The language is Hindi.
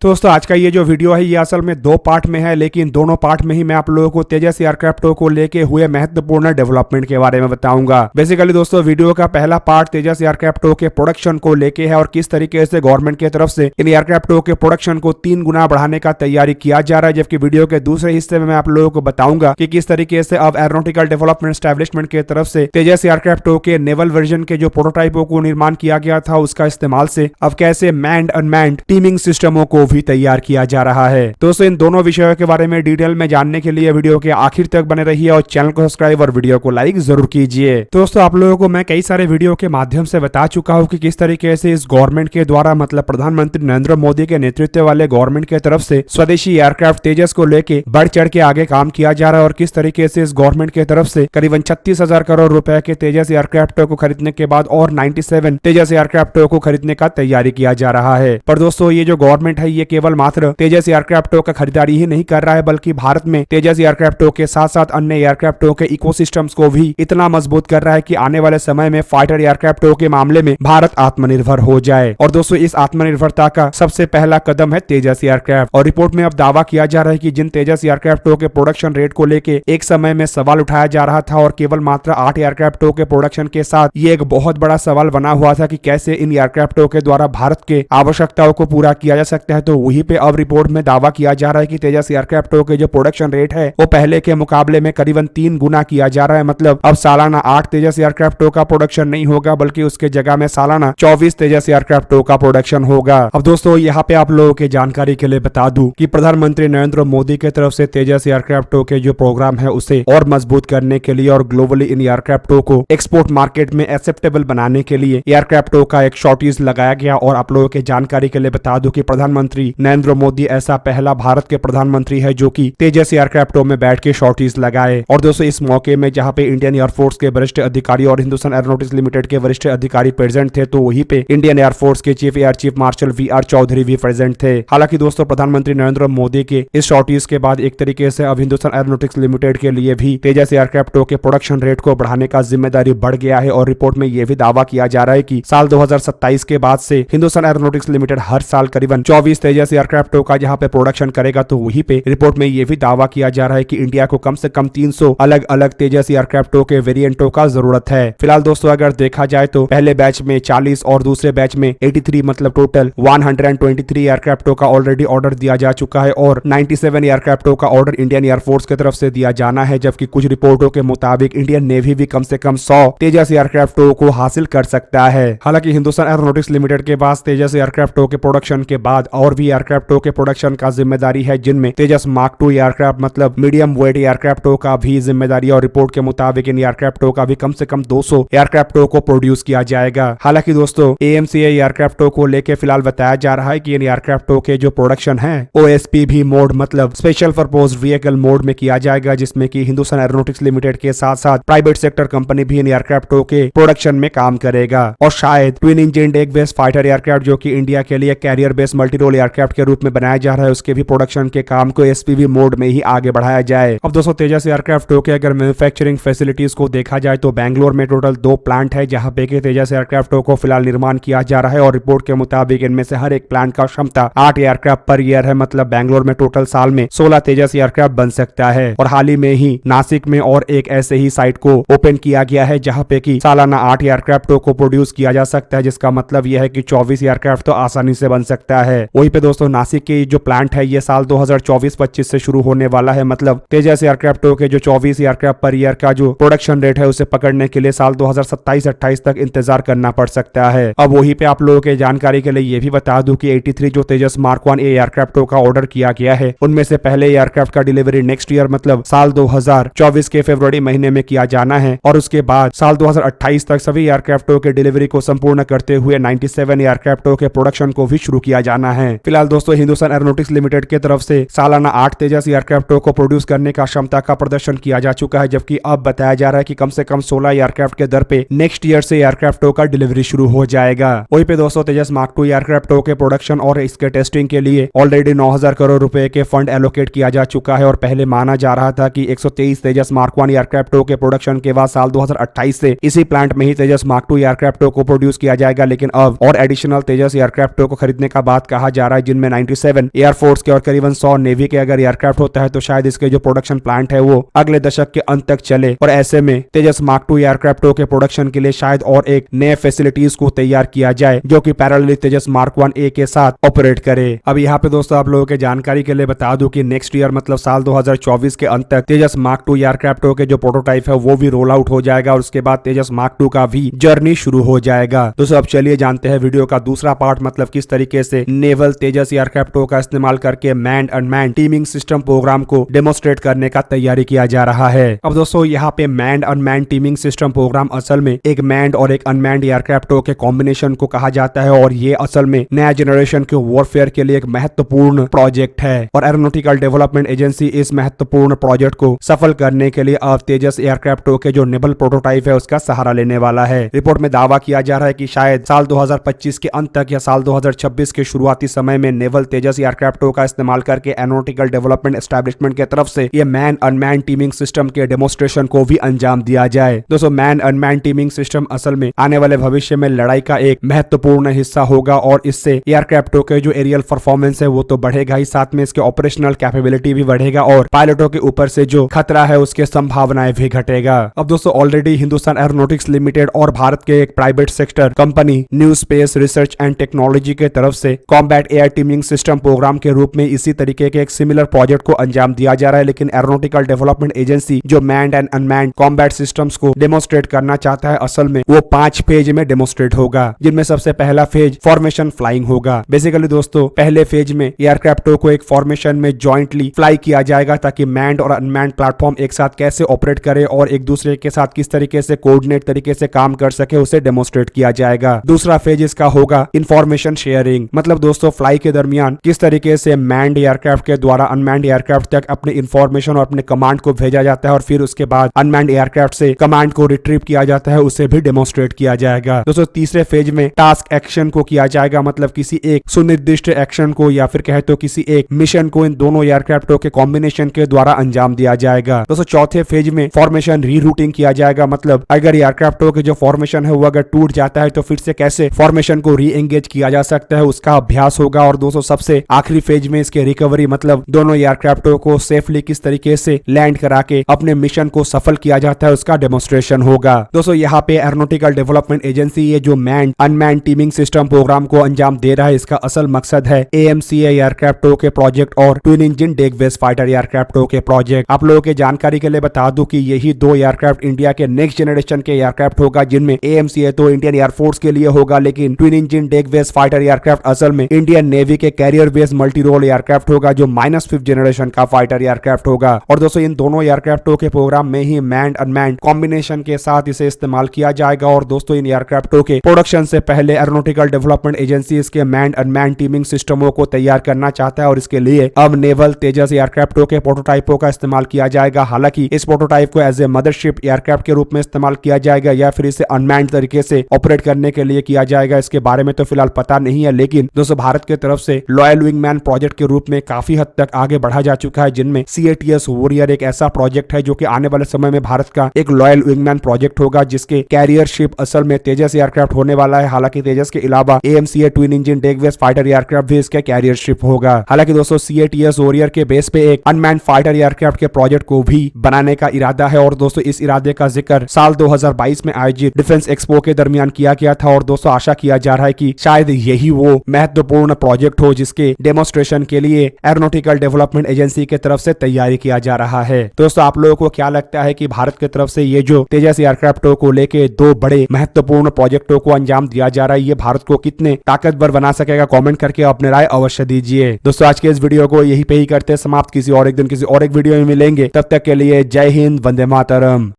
तो दोस्तों आज का ये जो वीडियो है ये असल में दो पार्ट में है, लेकिन दोनों पार्ट में ही मैं आप लोगों को तेजस एयरक्राफ्ट को लेके हुए महत्वपूर्ण डेवलपमेंट के बारे में बताऊंगा। बेसिकली दोस्तों वीडियो का पहला पार्ट तेजस एयरक्राफ्ट के प्रोडक्शन को लेके है और किस तरीके से गवर्नमेंट की तरफ से इन एयरक्राफ्ट के प्रोडक्शन को 3 गुना बढ़ाने का तैयारी किया जा रहा है। जबकि वीडियो के दूसरे हिस्से में मैं आप लोगों को बताऊंगा कि किस तरीके से अब एरोनॉटिकल डेवलपमेंट एस्टैब्लिशमेंट की तरफ से तेजस एयरक्राफ्ट के नेवल वर्जन के जो प्रोटोटाइपों को निर्माण किया गया था उसका इस्तेमाल से अब कैसे मैन्ड अनमैन्ड टीमिंग सिस्टमों को भी तैयार किया जा रहा है। दोस्तों इन दोनों विषयों के बारे में डिटेल में जानने के लिए वीडियो के आखिर तक बने रहिए और चैनल को सब्सक्राइब और वीडियो को लाइक जरूर कीजिए। दोस्तों आप लोगों को मैं कई सारे वीडियो के माध्यम से बता चुका हूं कि किस तरीके से इस गवर्नमेंट के द्वारा मतलब प्रधानमंत्री नरेंद्र मोदी के नेतृत्व वाले गवर्नमेंट की तरफ से स्वदेशी एयरक्राफ्ट तेजस को लेके बढ़ चढ़ के आगे काम किया जा रहा है और किस तरीके से इस गवर्नमेंट की तरफ से करीबन 36,000 करोड़ रुपए के तेजस एयरक्राफ्ट को खरीदने के बाद और 97 तेजस एयरक्राफ्ट को खरीदने का तैयारी किया जा रहा है। पर दोस्तों ये जो गवर्नमेंट है ये केवल मात्र तेजस एयरक्राफ्ट का खरीदारी ही नहीं कर रहा है, बल्कि भारत में तेजस एयरक्राफ्ट के साथ साथ अन्य एयरक्राफ्ट के इकोसिस्टम्स को भी इतना मजबूत कर रहा है कि आने वाले समय में फाइटर एयरक्राफ्ट के मामले में भारत आत्मनिर्भर हो जाए। और दोस्तों इस आत्मनिर्भरता का सबसे पहला कदम है तेजस एयरक्राफ्ट। और रिपोर्ट में अब दावा किया जा रहा है कि जिन तेजस एयरक्राफ्ट के प्रोडक्शन रेट को लेके एक समय में सवाल उठाया जा रहा था और केवल मात्र 8 एयरक्राफ्ट के प्रोडक्शन के साथ ये एक बहुत बड़ा सवाल बना हुआ था कि कैसे इन एयरक्राफ्ट के द्वारा भारत के आवश्यकताओं को पूरा किया जा सकता है, तो वहीं पे अब रिपोर्ट में दावा किया जा रहा है कि तेजस एयरक्राफ्ट के जो प्रोडक्शन रेट है वो पहले के मुकाबले में करीबन 3 गुना किया जा रहा है। मतलब अब सालाना 8 तेजस एयरक्राफ्ट का प्रोडक्शन नहीं होगा, बल्कि उसके जगह में सालाना 24 तेजस एयरक्राफ्ट का प्रोडक्शन होगा। अब दोस्तों यहाँ पे आप लोगों की जानकारी के लिए बता दूं कि प्रधानमंत्री नरेंद्र मोदी की तरफ से तेजस एयरक्राफ्ट के जो प्रोग्राम है उसे और मजबूत करने के लिए और ग्लोबली इन एयरक्राफ्ट को एक्सपोर्ट मार्केट में एक्सेप्टेबल बनाने के लिए एयरक्राफ्ट का एक शॉर्टेज लगाया गया। और आप लोगों की जानकारी के लिए बता दूं कि प्रधानमंत्री नरेंद्र मोदी ऐसा पहला भारत के प्रधानमंत्री है जो कि तेजस एयरक्राफ्ट में बैठ के शॉर्टेज लगाए। और दोस्तों इस मौके में जहां पे इंडियन एयरफोर्स के वरिष्ठ अधिकारी और हिंदुस्तान एरोनॉटिक्स लिमिटेड के वरिष्ठ अधिकारी प्रेजेंट थे, तो वहीं पे इंडियन एयरफोर्स के chief air chief marshal VR Chaudhary भी प्रेजेंट थे। हालांकि दोस्तों प्रधानमंत्री नरेंद्र मोदी के इस शॉर्टेज के बाद एक तरीके से अब हिंदुस्तान एरोनॉटिक्स लिमिटेड के लिए भी तेजस एयरक्राफ्ट के प्रोडक्शन रेट को बढ़ाने का जिम्मेदारी बढ़ गया है। और रिपोर्ट में यह भी दावा किया जा रहा है कि साल 2027 के बाद से हिंदुस्तान एरोनॉटिक्स लिमिटेड हर साल करीबन 24 तेजस एयरक्राफ्ट का जहां पे प्रोडक्शन करेगा, तो वहीं पे रिपोर्ट में यह भी दावा किया जा रहा है कि इंडिया को कम से कम 300 अलग अलग तेजस एयरक्राफ्ट के वेरिएंटों का जरूरत है। फिलहाल दोस्तों अगर देखा जाए तो पहले बैच में 40 और दूसरे बैच में 83 मतलब टोटल 123 एयरक्राफ्ट का ऑलरेडी ऑर्डर दिया जा चुका है और 97 एयरक्राफ्ट का ऑर्डर इंडियन एयरफोर्स की तरफ से दिया जाना है। जबकि कुछ रिपोर्टों के मुताबिक इंडियन नेवी भी कम से कम 100 तेजस एयरक्राफ्ट को हासिल कर सकता है। हालांकि हिंदुस्तान एरोनॉटिक्स लिमिटेड के पास तेजस एयरक्राफ्ट के प्रोडक्शन के बाद और भी एयरक्राफ्ट के प्रोडक्शन का जिम्मेदारी है, जिनमें तेजस मार्क 2 एयरक्राफ्ट मतलब मीडियम वेट एयरक्राफ्ट का भी जिम्मेदारी। और रिपोर्ट के मुताबिक इन एयरक्राफ्ट का भी कम से कम 200 एयरक्राफ्ट को प्रोड्यूस किया जाएगा। हालांकि दोस्तों AMCA एयरक्राफ्ट को लेकर फिलहाल बताया जा रहा है कि इन एयरक्राफ्ट के जो प्रोडक्शन है OSPV मोड मतलब स्पेशल पर्पज व्हीकल मोड में किया जाएगा, जिसमें कि हिंदुस्तान एरोनॉटिक्स लिमिटेड के साथ साथ प्राइवेट सेक्टर कंपनी भी इन एयरक्राफ्ट के प्रोडक्शन में काम करेगा। और शायद ट्विन इंजन एक बेस्ड फाइटर एयरक्राफ्ट जो कि इंडिया के लिए carrier based multi role aircraft के रूप में बनाया जा रहा है, उसके भी प्रोडक्शन के काम को SPV मोड में ही आगे बढ़ाया जाए। अब दोस्तों तेजस एयरक्राफ्ट के अगर मैन्युफैक्चरिंग फैसिलिटीज को देखा जाए तो बैंगलोर में टोटल 2 प्लांट है जहां पे तेजस एयरक्राफ्ट को फिलहाल निर्माण किया जा रहा है। और रिपोर्ट के मुताबिक इनमें से हर एक प्लांट का क्षमता 8 एयरक्राफ्ट पर ईयर है। मतलब बैंगलोर में टोटल साल में 16 तेजस एयरक्राफ्ट बन सकता है। और हाल ही में ही नासिक में और एक ऐसे ही साइट को ओपन किया गया है जहां पे कि सालाना 8 एयरक्राफ्ट को प्रोड्यूस किया जा सकता है, जिसका मतलब यह है कि 24 एयरक्राफ्ट तो आसानी से बन सकता है। वहीं पे दोस्तों नासिक की जो प्लांट है ये साल 2024-25 से शुरू होने वाला है। मतलब तेजस एयरक्राफ्ट के जो 24 एयरक्राफ्ट पर ईयर का जो प्रोडक्शन रेट है उसे पकड़ने के लिए साल 2027-28 तक इंतजार करना पड़ सकता है। अब वहीं पे आप लोगों के जानकारी के लिए ये भी बता दूं कि 83 जो तेजस मार्क 1 एयरक्राफ्ट का ऑर्डर किया गया है उनमें से पहले एयरक्राफ्ट का डिलीवरी नेक्स्ट ईयर मतलब साल 2024 के फरवरी महीने में किया जाना है। और उसके बाद साल 2028 तक सभी एयरक्राफ्ट के डिलीवरी को संपूर्ण करते हुए 97 एयरक्राफ्ट के प्रोडक्शन को भी शुरू किया जाना है। फिलहाल दोस्तों हिंदुस्तान एरोनॉटिक्स लिमिटेड की तरफ से सालाना 8 तेजस एयरक्राफ्ट को प्रोड्यूस करने का क्षमता का प्रदर्शन किया जा चुका है, जबकि अब बताया जा रहा है कि कम से कम 16 एयरक्राफ्ट के दर पे नेक्स्ट ईयर से एयरक्राफ्ट का डिलीवरी शुरू हो जाएगा। वहीं पे दोस्तों तेजस मार्क 2 एयरक्राफ्ट के प्रोडक्शन और इसके टेस्टिंग के लिए ऑलरेडी 9,000 करोड़ रुपए के फंड एलोकेट किया जा चुका है। और पहले माना जा रहा था कि 123 तेजस मार्क 1 एयरक्राफ्ट के प्रोडक्शन के बाद साल 2028 से इसी प्लांट में ही तेजस मार्क 2 एयरक्राफ्ट को प्रोड्यूस किया जाएगा, लेकिन अब और एडिशनल तेजस एयरक्राफ्ट को खरीदने का बात कहा जा रहा है, जिनमें 97 एयरफोर्स के और करीबन 100 नेवी के अगर एयरक्राफ्ट होता है तो शायद इसके जो प्रोडक्शन प्लांट है वो अगले दशक के अंत तक चले। और ऐसे में तेजस मार्क 2 एयरक्राफ्टों के प्रोडक्शन के लिए शायद और एक नए फैसिलिटीज को तैयार किया जाए जो कि पैरेलली तेजस मार्क 1A के साथ ऑपरेट करे। अब यहाँ पे दोस्तों आप लोगों के जानकारी के लिए बता दूं कि नेक्स्ट ईयर मतलब साल 2024 के अंत तक तेजस मार्क 2 एयरक्राफ्टों के जो प्रोटोटाइप है वो भी रोल आउट हो जाएगा और उसके बाद तेजस मार्क 2 का भी जर्नी शुरू हो जाएगा। दोस्तों अब चलिए जानते हैं वीडियो का दूसरा पार्ट, मतलब किस तरीके से नेवल तेजस एयरक्राफ्टों का इस्तेमाल करके manned unmanned teeming system program को डेमोस्ट्रेट करने का तैयारी किया जा रहा है। अब दोस्तों यहाँ पे manned unmanned teeming system program असल में एक मैन्ड और एक अनमैन्ड एयरक्राफ्टों के कॉम्बिनेशन को कहा जाता है और ये असल में नया जनरेशन के वॉरफेयर के लिए एक महत्वपूर्ण प्रोजेक्ट है और एरोनॉटिकल डेवलपमेंट एजेंसी इस महत्वपूर्ण प्रोजेक्ट को सफल करने के लिए अब तेजस एयरक्राफ्टों के जो नेवल प्रोटोटाइप है उसका सहारा लेने वाला है। रिपोर्ट में दावा किया जा रहा है कि शायद साल 2025 के अंत तक या साल 2026 के शुरुआती समय में नेवल तेजस एयरक्राफ्टों का इस्तेमाल करके एरोनॉटिकल डेवलपमेंट एस्टेब्लिशमेंट की तरफ से ये मैन अनमैन टीमिंग सिस्टम के डेमोस्ट्रेशन को भी अंजाम दिया जाए। दोस्तों मैन अनमैन टीमिंग सिस्टम असल में आने वाले भविष्य में लड़ाई का एक महत्वपूर्ण हिस्सा होगा और इससे एयरक्राफ्टों के जो एरियल परफॉर्मेंस है वो तो बढ़ेगा ही, साथ में इसके ऑपरेशनल कैपेबिलिटी भी बढ़ेगा और पायलटों के ऊपर से जो खतरा है उसके संभावनाएं भी घटेगा। अब दोस्तों ऑलरेडी हिंदुस्तान एरोनॉटिक्स लिमिटेड और भारत के एक private sector company new space research and technology के तरफ से combat air teeming system program के रूप में इसी तरीके के एक सिमिलर प्रोजेक्ट को अंजाम दिया जा रहा है, लेकिन एरोनॉटिकल डेवलपमेंट एजेंसी जो manned and unmanned combat systems को डेमोस्ट्रेट करना चाहता है असल में वो 5 फेज में डेमोस्ट्रेट होगा, जिनमें सबसे पहला फेज फॉर्मेशन फ्लाइंग होगा। बेसिकली दोस्तों पहले फेज में एयरक्राफ्टों को एक फॉर्मेशन में जॉइंटली फ्लाई किया जाएगा ताकि मैन्ड और अनमैन्ड प्लेटफॉर्म एक साथ कैसे ऑपरेट करे और एक दूसरे के साथ किस तरीके से कोऑर्डिनेट तरीके से काम कर सके उसे डेमोस्ट्रेट किया जाएगा। दूसरा फेज इसका होगा इंफॉर्मेशन शेयरिंग, मतलब दोस्तों फ्लाई के दरमियान किस तरीके से मैन्ड एयरक्राफ्ट के द्वारा अनमैन्ड एयरक्राफ्ट तक अपने इंफॉर्मेशन और अपने कमांड को भेजा जाता है और फिर उसके बाद अनमैन्ड एयरक्राफ्ट से कमांड को रिट्रीव किया जाता है, उसे भी डेमोस्ट्रेट किया जाएगा। दोस्तों तीसरे फेज में टास्क एक्शन को किया जाएगा, मतलब किसी एक सुनिर्दिष्ट एक्शन को या फिर कहे तो किसी एक मिशन को इन दोनों एयरक्राफ्टों के कॉम्बिनेशन के द्वारा अंजाम दिया जाएगा। दोस्तों चौथे फेज में फॉर्मेशन रीरूटिंग किया जाएगा, मतलब अगर एयरक्राफ्टों के जो फॉर्मेशन है वो अगर टूट जाता है तो फिर से कैसे फॉर्मेशन को री एंगेज किया जा सकता है उसका अभ्यास होगा। और दोस्तों सबसे आखिरी फेज में इसके रिकवरी, मतलब दोनों एयरक्राफ्टों को सेफली किस तरीके से लैंड करा के अपने मिशन को सफल किया जाता है उसका डेमोस्ट्रेशन होगा। दोस्तों यहाँ पे एरोनॉटिकल डेवलपमेंट एजेंसी ये जो manned unmanned teeming system program को अंजाम दे रहा है इसका असल मकसद है AMCA एयरक्राफ्टों के प्रोजेक्ट और ट्विन इंजन डेकबेस फाइटर एयरक्राफ्टों के प्रोजेक्ट। आप लोगों के जानकारी के लिए बता दूं कि यही 2 एयरक्राफ्ट इंडिया के नेक्स्ट जनरेशन के एयरक्राफ्ट होगा, जिनमें AMCA तो इंडियन एयरफोर्स के लिए होगा, लेकिन ट्विन इंजन डेकबेस फाइटर एयरक्राफ्ट असल में इंडियन नेवी के carrier based multi role aircraft होगा जो -5th जनरेशन का फाइटर एयरक्राफ्ट होगा। और दोस्तों इन दोनों एयरक्राफ्टों के प्रोग्राम में ही मैन्ड अनमैन्ड कॉम्बिनेशन के साथ इसे इस्तेमाल किया जाएगा। और दोस्तों इन एयरक्राफ्टों के प्रोडक्शन से पहले एरोनॉटिकल डेवलपमेंट एजेंसी इसके मैन्ड अनमैन्ड टीमिंग सिस्टमों को तैयार करना चाहता है और इसके लिए अब नेवल तेजस एयरक्राफ्टों के प्रोटोटाइपों का इस्तेमाल किया जाएगा। हालांकि इस प्रोटोटाइप को एज ए मदरशिप एयरक्राफ्ट के रूप में इस्तेमाल किया जाएगा या फिर इसे अनमैन्ड तरीके से ऑपरेट करने के लिए किया जाएगा, इसके बारे में तो फिलहाल पता नहीं है। लेकिन दोस्तों भारत की तरफ से लॉयल विंगमैन प्रोजेक्ट के रूप में काफी हद तक आगे बढ़ा जा चुका है, जिनमें CATS वॉरियर एक ऐसा प्रोजेक्ट है जो कि आने वाले समय में भारत का एक लॉयल विंगमैन प्रोजेक्ट होगा, जिसके कैरियर शिप असल में तेजस एयरक्राफ्ट होने वाला है। हालांकि तेजस के अलावा AMCA twin engine डेकबेस fighter aircraft भी इसके कैरियर शिप होगा। हालांकि दोस्तों CATS वॉरियर के बेस पे एक अनमैन्ड फाइटर एयरक्राफ्ट के प्रोजेक्ट को भी बनाने का इरादा है और दोस्तों इस इरादे का जिक्र साल 2022 में आयोजित डिफेंस एक्सपो के दरमियान किया गया था और दोस्तों आशा किया जा रहा है कि शायद यही वो महत्वपूर्ण प्रोजेक्ट हो जिसके डेमोस्ट्रेशन के लिए एरोनॉटिकल डेवलपमेंट एजेंसी के तरफ से तैयारी किया जा रहा है। दोस्तों आप लोगों को क्या लगता है कि भारत की तरफ से ये जो तेजस एयरक्राफ्टों को लेके 2 बड़े महत्वपूर्ण प्रोजेक्टों को अंजाम दिया जा रहा है ये भारत को कितने ताकतवर बना सकेगा? कमेंट करके अपने राय अवश्य दीजिए। दोस्तों आज के इस वीडियो को यही पे ही करते हैं समाप्त। किसी और एक दिन किसी और एक वीडियो में मिलेंगे, तब तक के लिए जय हिंद, वंदे मातरम।